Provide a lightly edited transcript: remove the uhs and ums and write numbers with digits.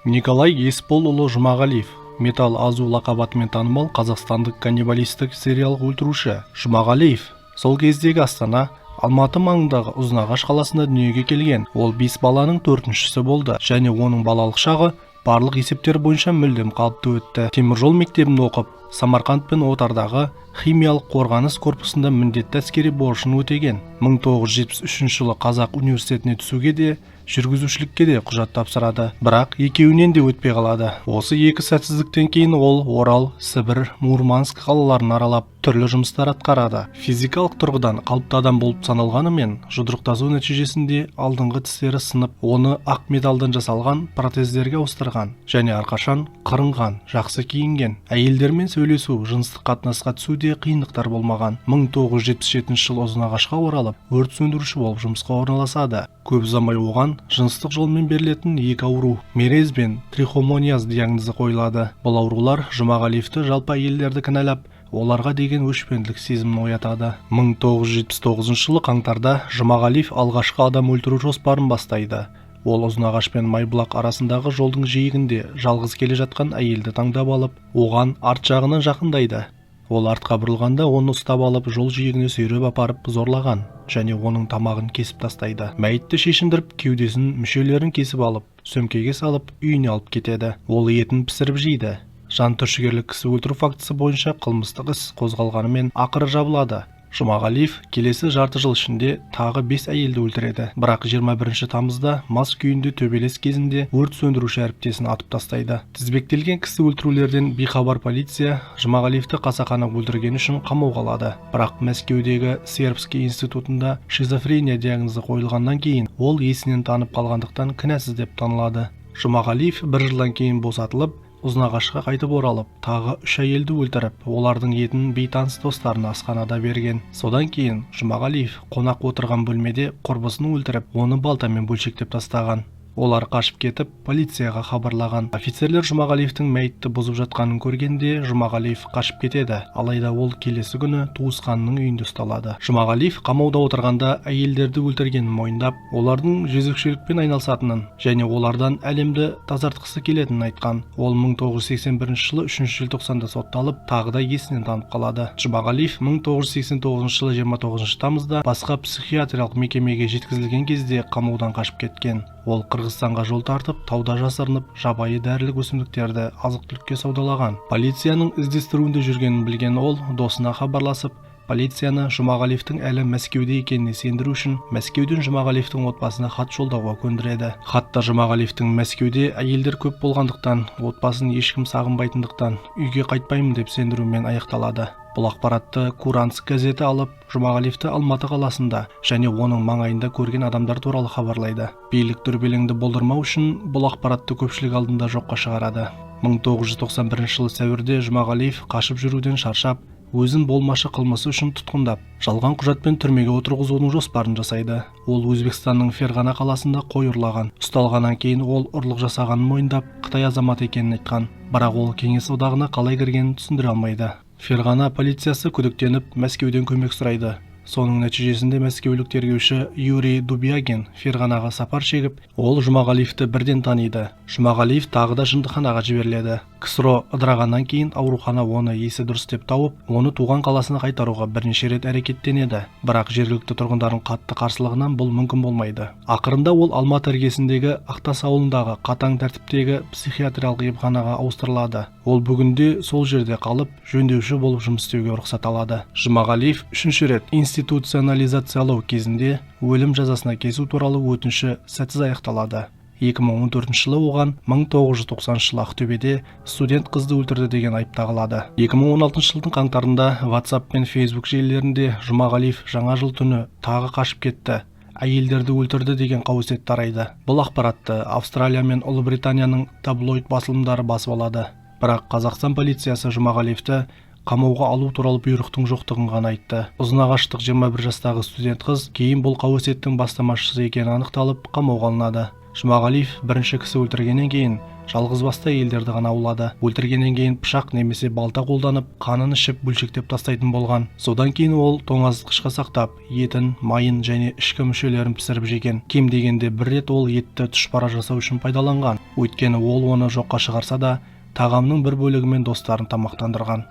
Николай Есполұлы Жұмағалиев, Металл Азу лақабатымен танымал қазақстандық каннибалистік сериялық өлтіруші. Жұмағалиев сол кездегі Астана, Алматы маңындағы Ұзынағаш қаласында дүниеге келген. Ол 5 баланың 4-шісі болды және оның балалық шағы барлық есептер бойынша мүлдем қалыпты өтті. Теміржол мектебін оқып, Самарқанд пен Отардағы химиялық қорғаныс корпусында міндетті әскери борышын өтеген. 1973 жылы Қазақ университетіне түсуге де, жүргізушілікке де құжат тапсырады. Бірақ екеуінен де өтпей қалады. Осы екі сәтсіздіктен кейін ол Орал, Сібір, Мурманск қалаларын аралап, түрлі жұмыстар атқарады. Физикалық тұрғыдан қалыпты адам болып саналғанымен, жұдырықтасу нәтижесінде алдыңғы тістері сынып, оны ақ металдан жасалған протездерге ауыстырған және әрқашан қырынған, жақсы киінген. Әйелдермен сөйлесу, жыныстық қатынасқа түсуде қиындықтар болмаған. 1977 жылы Ұзынағашқа оралып, өрт сөндіруші болып жұмысқа орналасады. Көп ұзамай оған жыныстық жолмен берілетін екі ауру, мерез бен трихомониаз диагнозы қойылады. Бұл аурулар Жұмағалиевті жалпы әйелдерді кінәлап, оларға деген өшпенділік сезімін оятады. 1979 жылы қаңтарда Жұмағалиев алғашқы адам өлтіру жоспарын бастайды. Ол Ұзынағаш пен Майбұлақ арасындағы жолдың жиегінде жалғыз келе жатқан әйелді таңдап алып, оған арт жағынан жақындайды. Ол артқа бұрылғанда оны ұстап алып, жол жиегіне сүйреп апарып зорлаған және оның тамағын кесіп тастайды. Мәйітті шешіндіріп, кеудесін, мүшелерін кесіп алып, сөмкеге салып, үйіне алып кетеді. Ол етін пісіріп жейді. Жантүршігерлік кісі өлтіру фактісі бойынша қылмыстық іс қозғалғанымен ақыры жабылады. Жұмағалиев келесі жарты жыл ішінде тағы 5 әйелді өлтіреді. Бірақ 21 тамызда мас күйінде төбелес кезінде өрт сөндіруші әріптесін атып тастайды. Тізбектелген кісі өлтірулерден бейхабар полиция Жұмағалиевті қасақана өлтіргені үшін қамауға алады. Бірақ Мәскеудегі Сербский институтында шизофрения диагнозы қойылғаннан кейін ол есінен танып қалғандықтан кінәсіз деп танылады. Жұмағалиев 1 жылдан кейін босатылып, Ұзынағашқа қайтып оралып, тағы 3 әйелді өлтіріп, олардың етін бейтаныс достарына асханада берген. Содан кейін Жұмағалиев қонақ отырған бөлмеде құрбысын өлтіріп, оны балтамен бөлшектеп тастаған. Олар қашып кетіп, полицияға хабарлаған. Офицерлер Жұмағалиевтің мәйітті бұзып жатқанын көргенде, Жұмағалиев қашып кетеді. Алайда ол келесі күні туысқанының үйінде ұсталады. Жұмағалиев қамауда отырғанда әйелдерді өлтіргенін мойындап, олардың жезөкшелікпен айналысатынын және олардан әлемді тазартқысы келетінін айтқан. Ол 1981 жылы 3 желтоқсанда сотталып, тағы да есінен танып қалады. Жұмағалиев 1989 жылы 29 тамызда басқа психиатриялық мекемеге жеткізілген кезде қамаудан қашып кеткен. Ол Қырғызстанға жол тартып, тауда жасырынып, жабайы дәрілік өсімдіктерді азық-түлікке саудалаған. Полицияның іздестіруінде жүргенін білген ол досына хабарласып, полицияны Жұмағалиевтің әлі Мәскеуде екеніне сендіру үшін Мәскеуден Жұмағалиевтің отбасына хат жолдауға көндіреді. Хатта Жұмағалиевтің Мәскеуде әйелдер көп болғандықтан, отбасын ешкім сағынбайтындықтан, үйге қайтпаймын деп сендірумен аяқталады. Бұл ақпаратты Куранск газеті алып, Жұмағалиевті Алматы қаласында және оның маңайында көрген адамдар туралы хабарлайды. Билік дүрбелеңді болдырмау үшін бұл ақпаратты көпшілік алдында жоққа шығарады. 1991 жылы сәуірде Жұмағалиев қашып жүруден шаршап, өзін болмашы қылмысы үшін тұтқындап, жалған құжатпен түрмеге отырғызудың жоспарын жасайды. Ол Өзбекстанның Ферғана қаласында қой ұрлаған. Ұсталғаннан кейін ол ұрлық жасағанын мойындап, Қытай азаматы екенін айтқан. Бірақ ол Кеңес одағына қалай кіргенін түсіндіре алмайды. Ферғана полициясы күдіктеніп, Мәскеуден көмек сұрайды. Соның нәтижесінде мәскеулік тергеуші Юрий Дубягин Ферғанаға сапар шегіп, ол Жұмағалиевті бірден таниды. Жұмағалиев тағы да жындыханаға жіберіледі. КСРО ыдырағаннан кейін аурухана оны есі дұрыс деп тауып, оны туған қаласына қайтаруға бірнеше рет әрекеттенеді. Бірақ жергілікті тұрғындардың қатты қарсылығынан бұл мүмкін болмайды. Ақырында ол Алматы іргесіндегі Ақтас ауылындағы қатаң тәртіптегі психиатриялық емханаға ауыстырылады. Ол бүгінде сол жерде қалып, жөндеуші болып жұмыс істеуге рұқсат алады. Жұмағалиев 3-ші рет институционализациялау кезінде өлім жазасына кесу туралы өтініші сәтсіз аяқталады. 2014 жылы оған 1990 жылы Ақтөбеде студент қызды өлтірді деген айып тағылады. 2016 жылдың қаңтарында WhatsApp пен Facebook желілерінде Жұмағалиев жаңа жыл түні тағы қашып кетті, әйелдерді өлтірді деген қауесет тарайды. Бұл ақпаратты Австралия мен Ұлыбританияның таблоид басылымдары басып алады. Бірақ Қазақстан полициясы Жұмағалиевті қамауға алу туралы бұйрықтың жоқтығын ғана айтты. Ұзынағаштық 21 жастағы студент қыз кейін бұл қауесеттің бастамашысы екені анықталып, қамауға алынады. Жұмағалиев бірінші кісі өлтіргеннен кейін жалғызбасты әйелдерді ғана аулады. Өлтіргеннен кейін пышақ немесе балта қолданып, қанын ішіп бөлшектеп тастайтын болған. Содан кейін ол тоңазытқышқа сақтап, етін, майын және ішкі мүшелерін пісіріп жеген. Кем дегенде бір рет ол етті тұшпара жасау үшін пайдаланған. Өйткені ол оны жоққа шығарса да, тағамның бір бөлігімен достарын тамақтандырған.